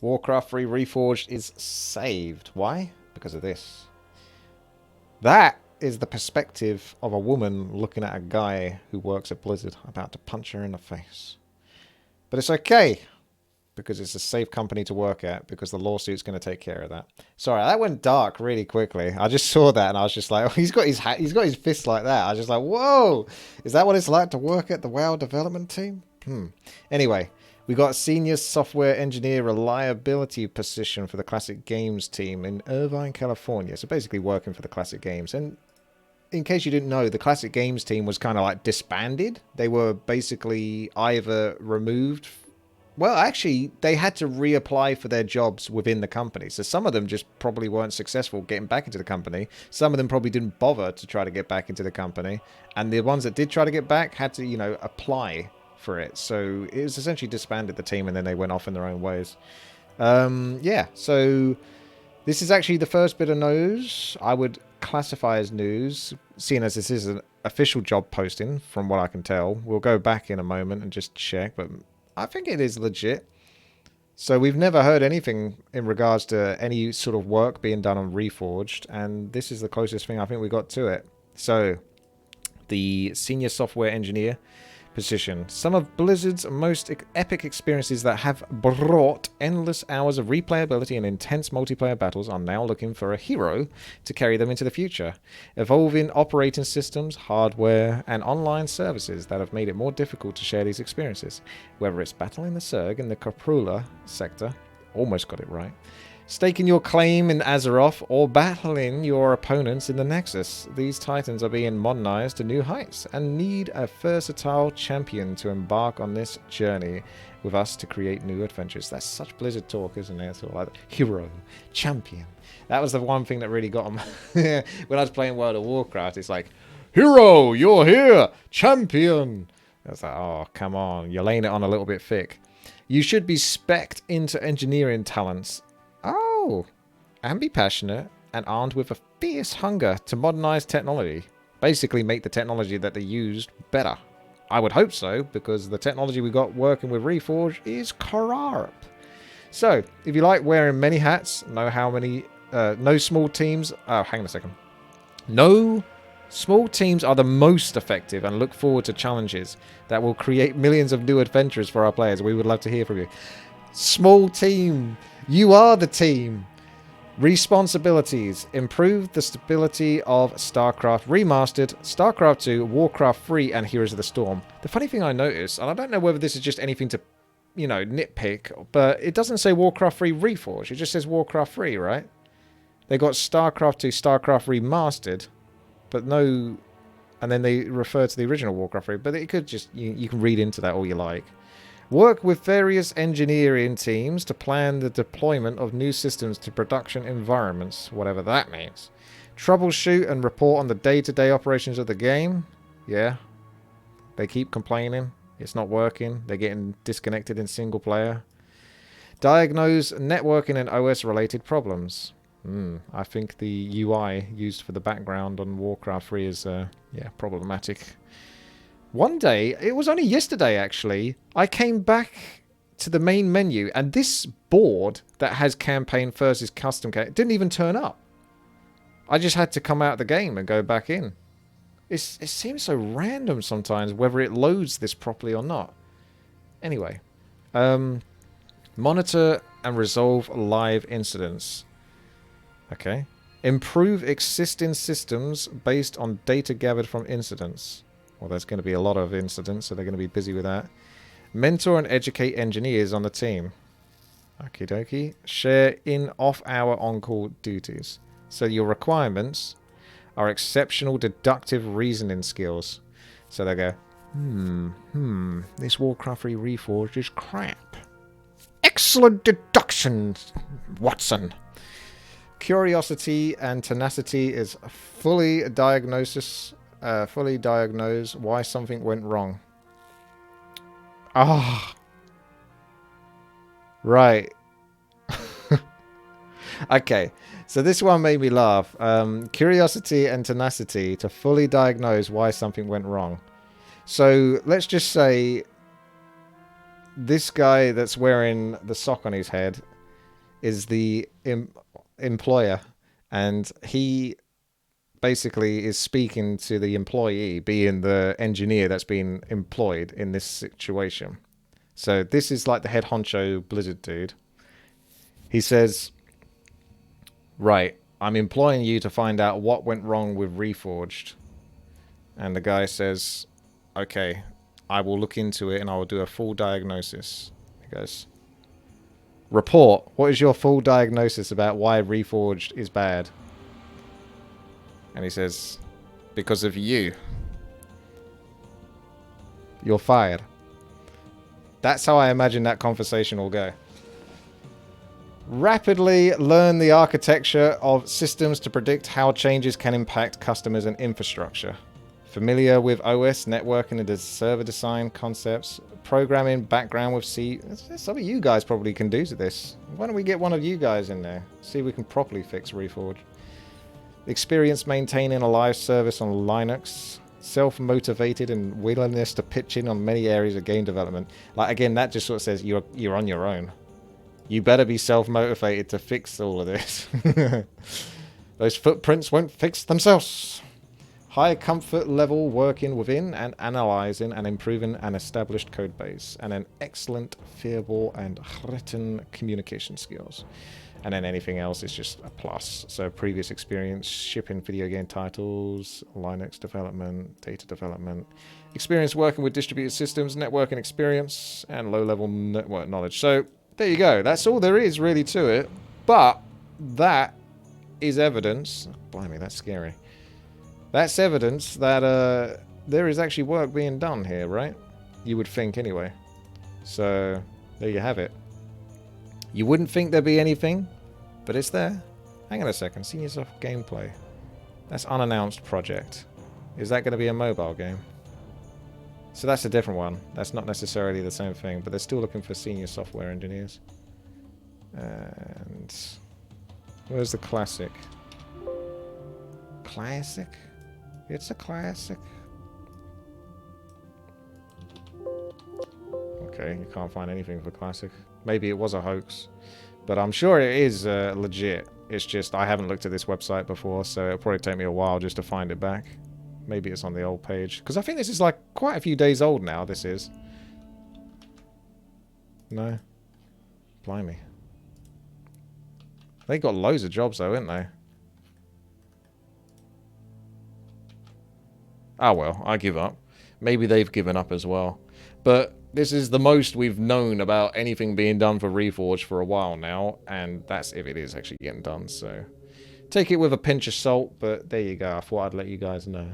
Warcraft 3 Reforged is saved. Why? Because of this. That is the perspective of a woman looking at a guy who works at Blizzard about to punch her in the face. But it's okay, because it's a safe company to work at, because the lawsuit's going to take care of that. Sorry, that went dark really quickly. I just saw that and I was just like, oh, he's got his fist like that. I was just like, whoa, is that what it's like to work at the WoW development team? Anyway, we got a senior software engineer reliability position for the Classic Games team in Irvine, California. So basically working for the Classic Games. And in case you didn't know, the Classic Games team was kind of like disbanded. They were basically either removed. Well, actually, they had to reapply for their jobs within the company. So some of them just probably weren't successful getting back into the company. Some of them probably didn't bother to try to get back into the company. And the ones that did try to get back had to, you know, apply for it. So it was essentially disbanded, the team, and then they went off in their own ways. Yeah, so this is actually the first bit of news I would classify as news, seeing as this is an official job posting, from what I can tell. We'll go back in a moment and just check, but I think it is legit. So we've never heard anything in regards to any sort of work being done on Reforged, and this is the closest thing I think we got to it. So, the senior software engineer position. Some of Blizzard's most epic experiences that have brought endless hours of replayability and intense multiplayer battles are now looking for a hero to carry them into the future. Evolving operating systems, hardware, and online services that have made it more difficult to share these experiences. Whether it's battling the Zerg in the Caprula sector, almost got it right, staking your claim in Azeroth, or battling your opponents in the Nexus. These titans are being modernized to new heights and need a versatile champion to embark on this journey with us to create new adventures. That's such Blizzard talk, isn't it? It's all like hero, champion. That was the one thing that really got them. When I was playing World of Warcraft, it's like, hero, you're here, champion. I was like, oh, come on, you're laying it on a little bit thick. You should be specced into engineering talents. Oh, and be passionate and armed with a fierce hunger to modernize technology. Basically make the technology that they used better. I would hope so, because the technology we got working with Reforged is crap. So, if you like wearing many hats, no small teams... Oh, hang on a second. No small teams are the most effective, and look forward to challenges that will create millions of new adventures for our players. We would love to hear from you. Small team... You are the team. Responsibilities. Improve the stability of Starcraft Remastered, Starcraft II, Warcraft III, and Heroes of the Storm. The funny thing I noticed, and I don't know whether this is just anything to, you know, nitpick, but it doesn't say Warcraft III Reforged. It just says Warcraft 3, right? They got Starcraft II, Starcraft Remastered, but no... And then they refer to the original Warcraft 3, but it could just... You can read into that all you like. Work with various engineering teams to plan the deployment of new systems to production environments, whatever that means. Troubleshoot and report on the day-to-day operations of the game. Yeah. They keep complaining. It's not working. They're getting disconnected in single player. Diagnose networking and OS-related problems. I think the UI used for the background on Warcraft 3 is, problematic. One day, it was only yesterday actually, I came back to the main menu and this board that has campaign versus custom didn't even turn up. I just had to come out of the game and go back in. It seems so random sometimes whether it loads this properly or not. Anyway, monitor and resolve live incidents. Okay. Improve existing systems based on data gathered from incidents. Well, there's going to be a lot of incidents, so they're going to be busy with that. Mentor and educate engineers on the team. Okie dokie. Share in off-hour on-call duties. So your requirements are exceptional deductive reasoning skills. So they go, this Warcraft 3 Reforged is crap. Excellent deduction, Watson. Curiosity and tenacity is fully diagnosis... fully diagnose why something went wrong. Ah. Right. Okay. So this one made me laugh. Curiosity and tenacity to fully diagnose why something went wrong. So let's just say this guy that's wearing the sock on his head is the employer, and he basically is speaking to the employee, being the engineer that's been employed in this situation. So this is like the head honcho Blizzard dude. He says, right, I'm employing you to find out what went wrong with Reforged. And the guy says, okay, I will look into it and I will do a full diagnosis. He goes, report, what is your full diagnosis about why Reforged is bad? And he says, because of you. You're fired. That's how I imagine that conversation will go. Rapidly learn the architecture of systems to predict how changes can impact customers and infrastructure. Familiar with OS, networking, and server design concepts. Programming background with C. Some of you guys probably can do to this. Why don't we get one of you guys in there? See if we can properly fix Reforged. Experience maintaining a live service on Linux. Self-motivated and willingness to pitch in on many areas of game development. Like, again, that just sort of says you're on your own. You better be self-motivated to fix all of this. Those footprints won't fix themselves. High comfort level working within and analyzing and improving an established code base. And an excellent verbal and written communication skills. And then anything else is just a plus. So previous experience shipping video game titles, Linux development, data development, experience working with distributed systems, networking experience, and low-level network knowledge. So there you go. That's all there is really to it. But that is evidence. Blimey, that's scary. That's evidence that there is actually work being done here, right? You would think anyway. So there you have it. You wouldn't think there'd be anything, but it's there. Hang on a second. SeniorSoft gameplay. That's unannounced project. Is that going to be a mobile game? So that's a different one. That's not necessarily the same thing, but they're still looking for senior software engineers. And where's the classic? Classic? It's a classic. Okay, you can't find anything for classic. Maybe it was a hoax, but I'm sure it is legit. It's just I haven't looked at this website before, so it'll probably take me a while just to find it back. Maybe it's on the old page, because I think this is like quite a few days old now. This is. No, blimey. They got loads of jobs though, haven't they? Oh well, I give up. Maybe they've given up as well, but. This is the most we've known about anything being done for Reforged for a while now, and that's if it is actually getting done, so take it with a pinch of salt, but there you go. I thought I'd let you guys know.